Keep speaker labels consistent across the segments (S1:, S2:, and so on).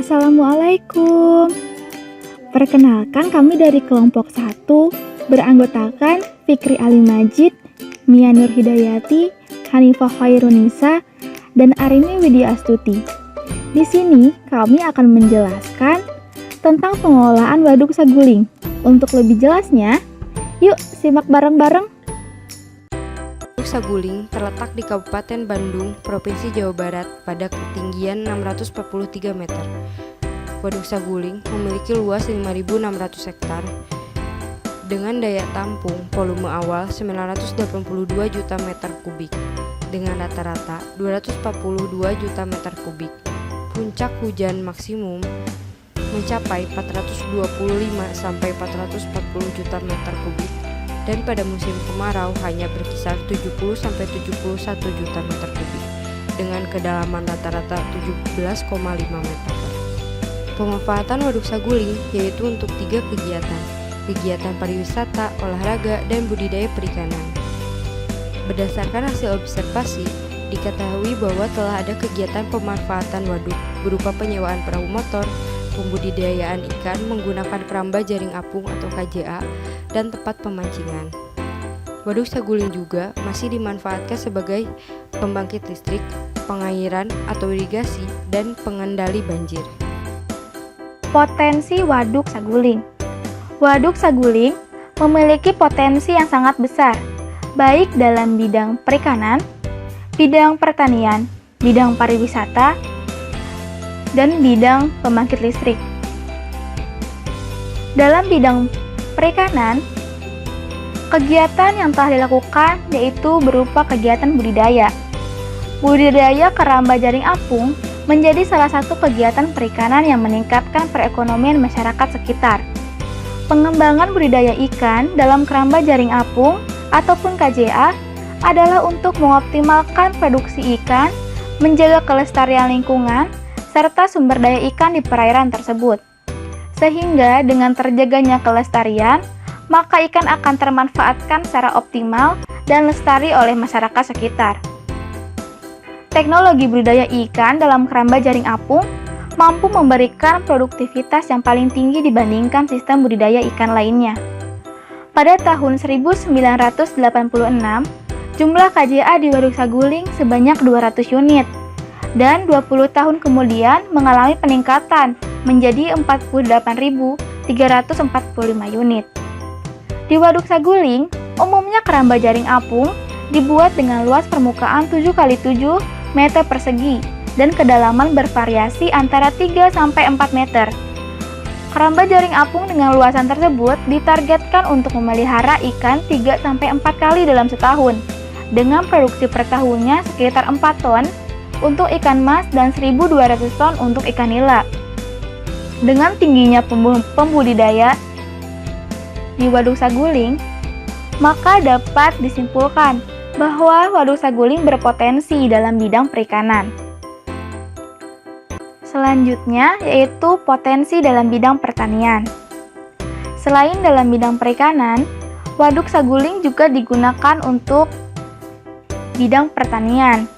S1: Assalamualaikum. Perkenalkan, kami dari kelompok 1 beranggotakan Fikri Ali Majid, Mia Nur Hidayati, Hanifah Khairunisa, dan Arini Widya Astuti. Di sini kami akan menjelaskan tentang pengolahan waduk saguling. Untuk lebih jelasnya, yuk simak bareng-bareng.
S2: Waduk Saguling terletak di Kabupaten Bandung, Provinsi Jawa Barat pada ketinggian 643 meter. Waduk Saguling memiliki luas 5.600 hektar dengan daya tampung volume awal 982 juta meter kubik dengan rata-rata 242 juta meter kubik. Puncak hujan maksimum mencapai 425 sampai 440 juta meter kubik dan pada musim kemarau hanya berkisar 70 sampai 71 juta meter kubik dengan kedalaman rata-rata 17,5 meter. Pemanfaatan Waduk Saguling yaitu untuk 3 kegiatan pariwisata, olahraga, dan budidaya perikanan. Berdasarkan hasil observasi, diketahui bahwa telah ada kegiatan pemanfaatan waduk berupa penyewaan perahu motor, pembudidayaan ikan menggunakan keramba jaring apung atau KJA, dan tempat pemancingan. Waduk Saguling juga masih dimanfaatkan sebagai pembangkit listrik, pengairan atau irigasi, dan pengendali banjir.
S1: Potensi Waduk Saguling. Waduk Saguling memiliki potensi yang sangat besar, baik dalam bidang perikanan, bidang pertanian, bidang pariwisata, dan bidang pembangkit listrik. Dalam bidang perikanan, kegiatan yang telah dilakukan yaitu berupa kegiatan budidaya. Budidaya keramba jaring apung menjadi salah satu kegiatan perikanan yang meningkatkan perekonomian masyarakat sekitar. Pengembangan budidaya ikan dalam keramba jaring apung ataupun KJA adalah untuk mengoptimalkan produksi ikan, menjaga kelestarian lingkungan, serta sumber daya ikan di perairan tersebut. Sehingga dengan terjaganya kelestarian, maka ikan akan termanfaatkan secara optimal dan lestari oleh masyarakat sekitar. Teknologi budidaya ikan dalam keramba jaring apung mampu memberikan produktivitas yang paling tinggi dibandingkan sistem budidaya ikan lainnya. Pada tahun 1986, jumlah KJA di Waduk Saguling sebanyak 200 unit, dan 20 tahun kemudian mengalami peningkatan menjadi 48.345 unit. Di Waduk Saguling, umumnya keramba jaring apung dibuat dengan luas permukaan 7x7 meter persegi dan kedalaman bervariasi antara 3 sampai 4 meter. Keramba jaring apung dengan luasan tersebut ditargetkan untuk memelihara ikan 3 sampai 4 kali dalam setahun, dengan produksi per tahunnya sekitar 4 ton untuk ikan mas dan 1.200 ton untuk ikan nila. Dengan tingginya pembudidaya di Waduk Saguling, maka dapat disimpulkan bahwa Waduk Saguling berpotensi dalam bidang perikanan. Selanjutnya yaitu potensi dalam bidang pertanian. Selain dalam bidang perikanan, Waduk Saguling juga digunakan untuk bidang pertanian.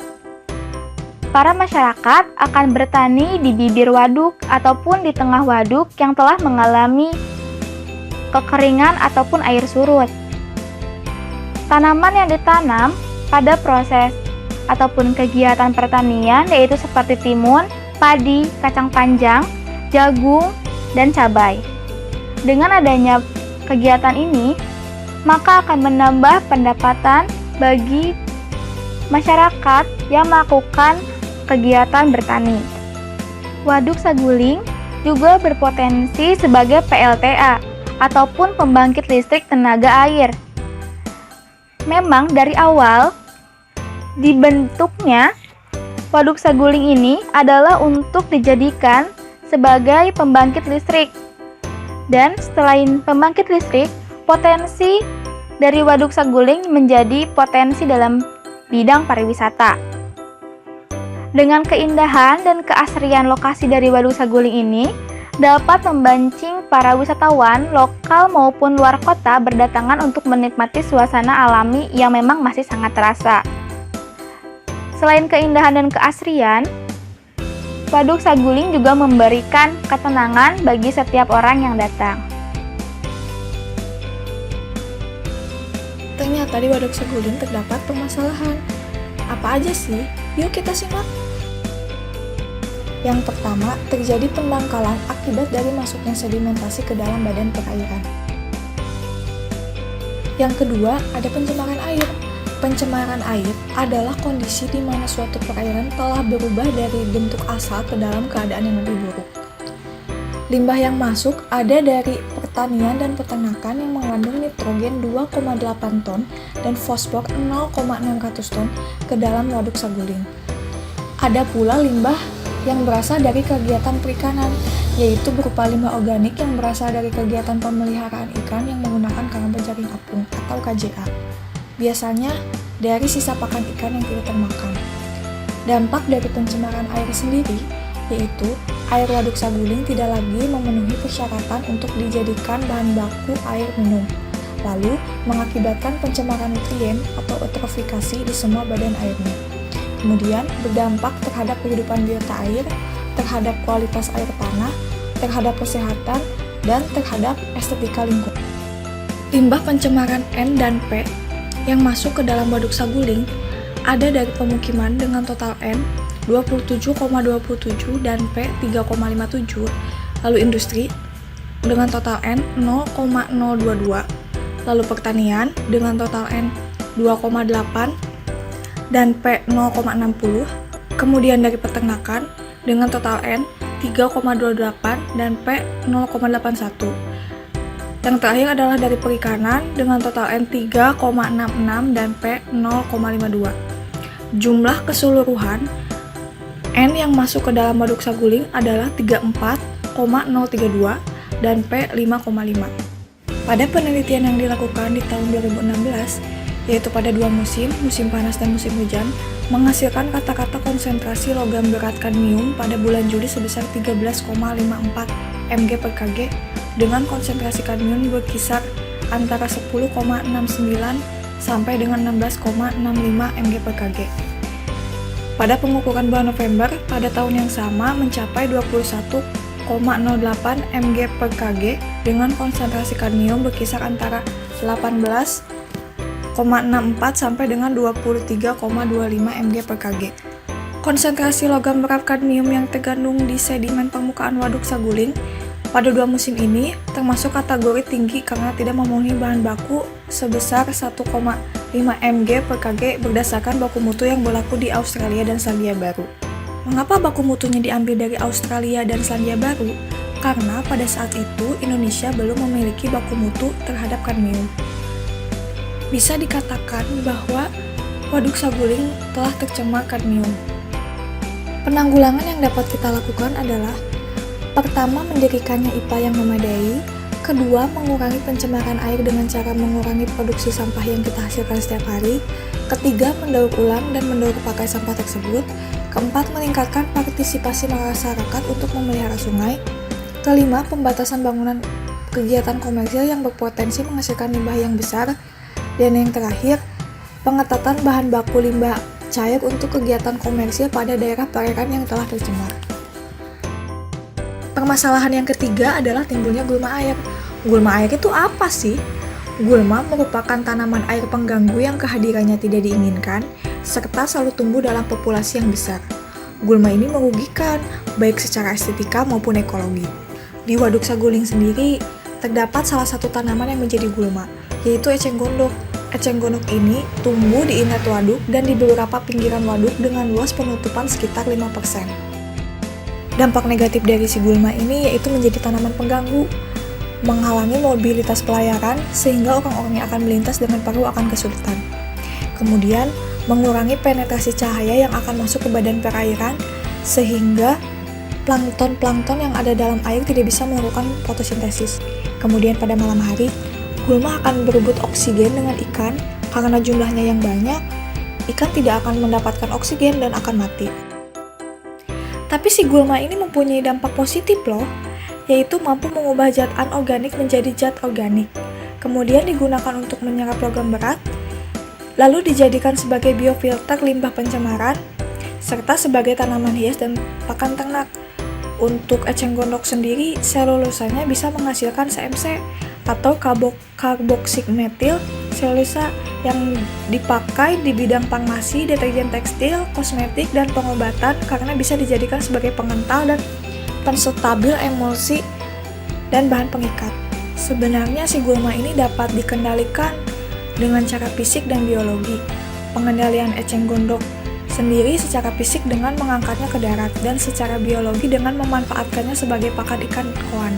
S1: Para masyarakat akan bertani di bibir waduk ataupun di tengah waduk yang telah mengalami kekeringan ataupun air surut. Tanaman yang ditanam pada proses ataupun kegiatan pertanian yaitu seperti timun, padi, kacang panjang, jagung, dan cabai. Dengan adanya kegiatan ini, maka akan menambah pendapatan bagi masyarakat yang melakukan kegiatan bertani. Waduk Saguling juga berpotensi sebagai PLTA ataupun pembangkit listrik tenaga air. Memang dari awal dibentuknya Waduk Saguling ini adalah untuk dijadikan sebagai pembangkit listrik. Dan selain pembangkit listrik, potensi dari Waduk Saguling menjadi potensi dalam bidang pariwisata. Dengan keindahan dan keasrian lokasi dari Waduk Saguling ini, dapat membancing para wisatawan lokal maupun luar kota berdatangan untuk menikmati suasana alami yang memang masih sangat terasa. Selain keindahan dan keasrian, Waduk Saguling juga memberikan ketenangan bagi setiap orang yang datang.
S3: Ternyata di Waduk Saguling terdapat permasalahan. Apa aja sih? Yuk kita simak. Yang pertama, terjadi pendangkalan akibat dari masuknya sedimentasi ke dalam badan perairan. Yang kedua, ada pencemaran air. Pencemaran air adalah kondisi di mana suatu perairan telah berubah dari bentuk asal ke dalam keadaan yang lebih buruk. Limbah yang masuk ada dari pertanian dan peternakan yang mengandung nitrogen 2,8 ton dan fosfor 0,600 ton ke dalam Waduk Saguling. Ada pula limbah yang berasal dari kegiatan perikanan, yaitu berupa limbah organik yang berasal dari kegiatan pemeliharaan ikan yang menggunakan keramba jaring apung atau KJA. Biasanya dari sisa pakan ikan yang tidak termakan. Dampak dari pencemaran air sendiri, yaitu air Waduk Saguling tidak lagi memenuhi persyaratan untuk dijadikan bahan baku air minum, lalu mengakibatkan pencemaran nutrien atau eutrofikasi di semua badan airnya. Kemudian berdampak terhadap kehidupan biota air, terhadap kualitas air tanah, terhadap kesehatan, dan terhadap estetika lingkungan. Limbah pencemaran N dan P yang masuk ke dalam Waduk Saguling ada dari pemukiman dengan total N 27,27 dan P 3,57, lalu industri dengan total N 0,022, lalu pertanian dengan total N 2,8 dan P 0,60, kemudian dari peternakan dengan total N 3,28 dan P 0,81. Yang terakhir adalah dari perikanan dengan total N 3,66 dan P 0,52. Jumlah keseluruhan N yang masuk ke dalam Waduk Saguling adalah 34,032 dan P 5,5. Pada penelitian yang dilakukan di tahun 2016, yaitu pada dua musim panas dan musim hujan, menghasilkan kata-kata konsentrasi logam berat kadmium pada bulan Juli sebesar 13,54 mg per kg dengan konsentrasi kadmium berkisar antara 10,69 sampai dengan 16,65 mg per kg. Pada pengukuran bulan November pada tahun yang sama mencapai 21,08 mg per kg dengan konsentrasi kadmium berkisar antara 18,64 sampai dengan 23,25 mg per kg. Konsentrasi logam berat kadmium yang terkandung di sedimen permukaan Waduk Saguling pada dua musim ini termasuk kategori tinggi karena tidak memenuhi bahan baku sebesar 1,5 mg per kg berdasarkan baku mutu yang berlaku di Australia dan Selandia Baru. Mengapa baku mutunya diambil dari Australia dan Selandia Baru? Karena pada saat itu Indonesia belum memiliki baku mutu terhadap kadmium. Bisa dikatakan bahwa Waduk Saguling telah tercemar kadmium. Penanggulangan yang dapat kita lakukan adalah: pertama, mendirikannya IPA yang memadai. Kedua, mengurangi pencemaran air dengan cara mengurangi produksi sampah yang kita hasilkan setiap hari. Ketiga, mendaur ulang dan mendaur pakai sampah tersebut. Keempat, meningkatkan partisipasi masyarakat untuk memelihara sungai. Kelima, pembatasan bangunan kegiatan komersil yang berpotensi menghasilkan limbah yang besar. Dan yang terakhir, pengetatan bahan baku limbah cair untuk kegiatan komersil pada daerah perairan yang telah tercemar. Permasalahan yang ketiga adalah timbulnya gulma air. Gulma air itu apa sih? Gulma merupakan tanaman air pengganggu yang kehadirannya tidak diinginkan, serta selalu tumbuh dalam populasi yang besar. Gulma ini merugikan, baik secara estetika maupun ekologi. Di Waduk Saguling sendiri, terdapat salah satu tanaman yang menjadi gulma, yaitu eceng gondok. Eceng gondok ini tumbuh di inlet waduk dan di beberapa pinggiran waduk dengan luas penutupan sekitar 5%. Dampak negatif dari si gulma ini yaitu menjadi tanaman pengganggu, menghalangi mobilitas pelayaran sehingga orang-orang yang akan melintas dengan perahu akan kesulitan. Kemudian, mengurangi penetrasi cahaya yang akan masuk ke badan perairan sehingga plankton-plankton yang ada dalam air tidak bisa melakukan fotosintesis. Kemudian pada malam hari, gulma akan berebut oksigen dengan ikan. Karena jumlahnya yang banyak, ikan tidak akan mendapatkan oksigen dan akan mati. Tapi si gulma ini mempunyai dampak positif loh, yaitu mampu mengubah zat anorganik menjadi zat organik. Kemudian digunakan untuk menyerap logam berat, lalu dijadikan sebagai biofilter limbah pencemaran, serta sebagai tanaman hias dan pakan ternak. Untuk eceng gondok sendiri, selulosanya bisa menghasilkan CMC atau carboxyl methyl selulosa yang dipakai di bidang farmasi, deterjen tekstil, kosmetik, dan pengobatan karena bisa dijadikan sebagai pengental dan penstabil emulsi dan bahan pengikat. Sebenarnya si gulma ini dapat dikendalikan dengan cara fisik dan biologi. Pengendalian eceng gondok sendiri secara fisik dengan mengangkatnya ke darat dan secara biologi dengan memanfaatkannya sebagai pakan ikan koan.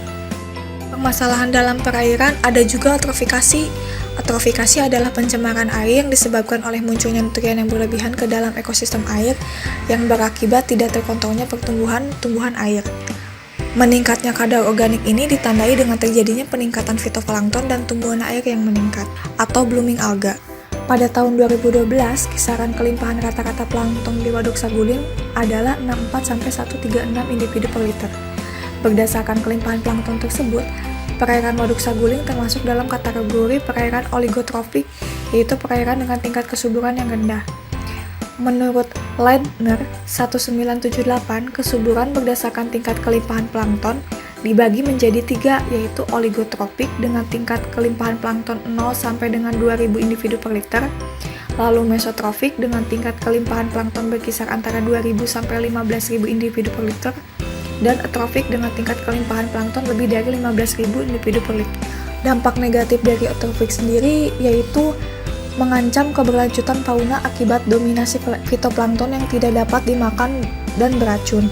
S3: Permasalahan dalam perairan ada juga eutrofikasi. Eutrofikasi adalah pencemaran air yang disebabkan oleh munculnya nutrien yang berlebihan ke dalam ekosistem air yang berakibat tidak terkontrolnya pertumbuhan tumbuhan air. Meningkatnya kadar organik ini ditandai dengan terjadinya peningkatan fitoplankton dan tumbuhan air yang meningkat atau blooming alga. Pada tahun 2012, kisaran kelimpahan rata-rata plankton di Waduk Saguling adalah 64-136 individu per liter. Berdasarkan kelimpahan plankton tersebut, perairan Waduk Saguling termasuk dalam kategori perairan oligotrofik, yaitu perairan dengan tingkat kesuburan yang rendah. Menurut Leitner 1978, kesuburan berdasarkan tingkat kelimpahan plankton dibagi menjadi 3, yaitu oligotropik dengan tingkat kelimpahan plankton 0 sampai dengan 2000 individu per liter, lalu mesotrofik dengan tingkat kelimpahan plankton berkisar antara 2000 sampai 15000 individu per liter, dan eutrofik dengan tingkat kelimpahan plankton lebih dari 15.000 individu per liter. Dampak negatif dari eutrofik sendiri yaitu mengancam keberlanjutan fauna akibat dominasi fitoplankton yang tidak dapat dimakan dan beracun.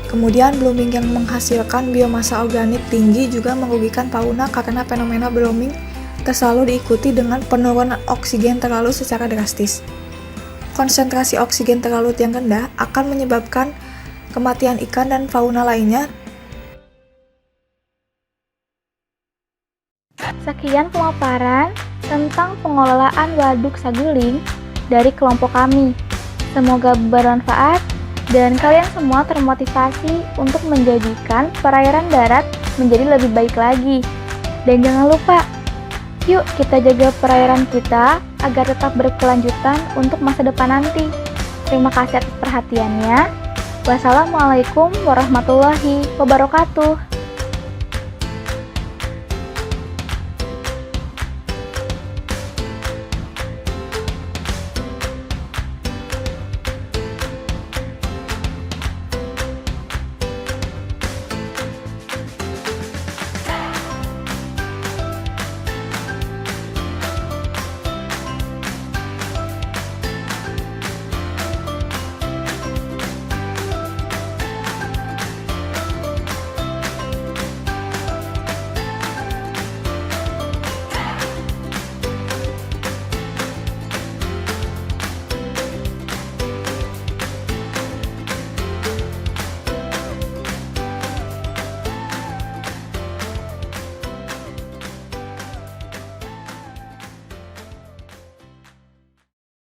S3: Kemudian blooming yang menghasilkan biomasa organik tinggi juga merugikan fauna karena fenomena blooming selalu diikuti dengan penurunan oksigen terlalu secara drastis. Konsentrasi oksigen terlalu yang rendah akan menyebabkan kematian ikan dan fauna lainnya.
S1: Sekian pemaparan tentang pengelolaan Waduk Saguling dari kelompok kami. Semoga bermanfaat dan kalian semua termotivasi untuk menjadikan perairan darat menjadi lebih baik lagi. Dan jangan lupa, yuk kita jaga perairan kita agar tetap berkelanjutan untuk masa depan nanti. Terima kasih atas perhatiannya. Wassalamualaikum warahmatullahi wabarakatuh.